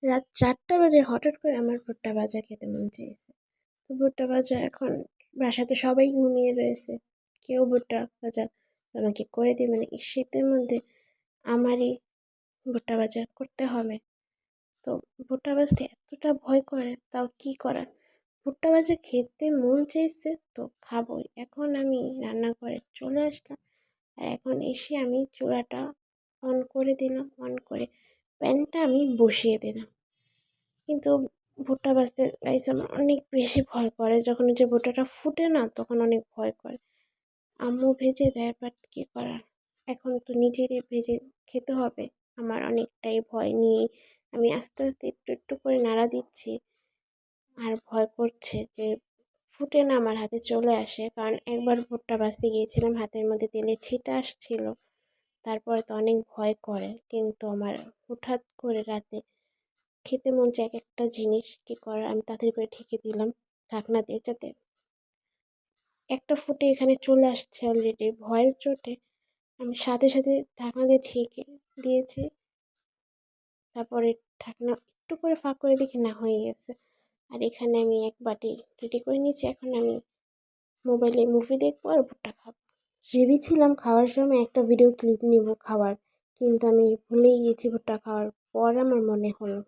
রাত ৪টা বাজে হঠাৎ করে আমার ভুট্টা ভাজা খেতে মন চেয়েছে। তো ভুট্টা ভাজা এখন বাসাতে সবাই ঘুমিয়ে রয়েছে। কেউ ভুট্টা ভাজা আমাকে করে দিবে না। এই শীতের মধ্যে আমারই ভুট্টা ভাজা করতে হবে। তো ভুট্টা ভাজতে এতটা ভয় করে, তাও কি করার? ভুট্টা ভাজা খেতে মন চেয়েছে তো খাবোই। এখন আমি রান্নাঘরে চলে আসলাম। আর এখন এসে আমি চুলাটা অন করে দিলাম। অন করে প্যানটা আমি বসিয়ে দিলাম। কিন্তু ভুট্টা ভাজতে গাইস আমার অনেক বেশি ভয় করে। যখন ওই যে ভুট্টাটা ফুটে না, তখন অনেক ভয় করে। আম্মু ভেজে দেয়, বাট কী করার? এখন তো নিজেরই ভেজে খেতে হবে। আমার অনেকটাই ভয় নিয়ে আমি আস্তে আস্তে একটু একটু করে নাড়া দিচ্ছি। আর ভয় করছে যে ফুটে না আমার হাতে চলে আসে, কারণ একবার ভুট্টা ভাজতে গিয়েছিলাম, হাতের মধ্যে তেলের ছিটা আসছিল। তারপরে তো অনেক ভয় করে, কিন্তু আমার হুটহাট করে রাতে খেতে মন চায় এক একটা জিনিস, কী করার? আমি তাড়াতাড়ি করে ঢেকে দিলাম ঢাকনা দিয়ে, যাতে একটা ফুটে এখানে চলে আসছে অলরেডি। ভয়ের চোটে আমি সাথে সাথে ঢাকনা দিয়ে ঢেকে দিয়েছি। তারপরে ঢাকনা একটু করে ফাঁক করে দেখি না, হয়ে গেছে। আর এখানে আমি এক বাটি রেডি করে নিয়েছি। এখন আমি মোবাইলে মুভি দেখবো আর ভুট্টা খাবো। ভেবেছিলাম খাওয়ার সময় একটা ভিডিও ক্লিপ নিব খাওয়ার, কিন্তু আমি ভুলেই গেছি ভুট্টা খাওয়ার পর আমার মনে হলো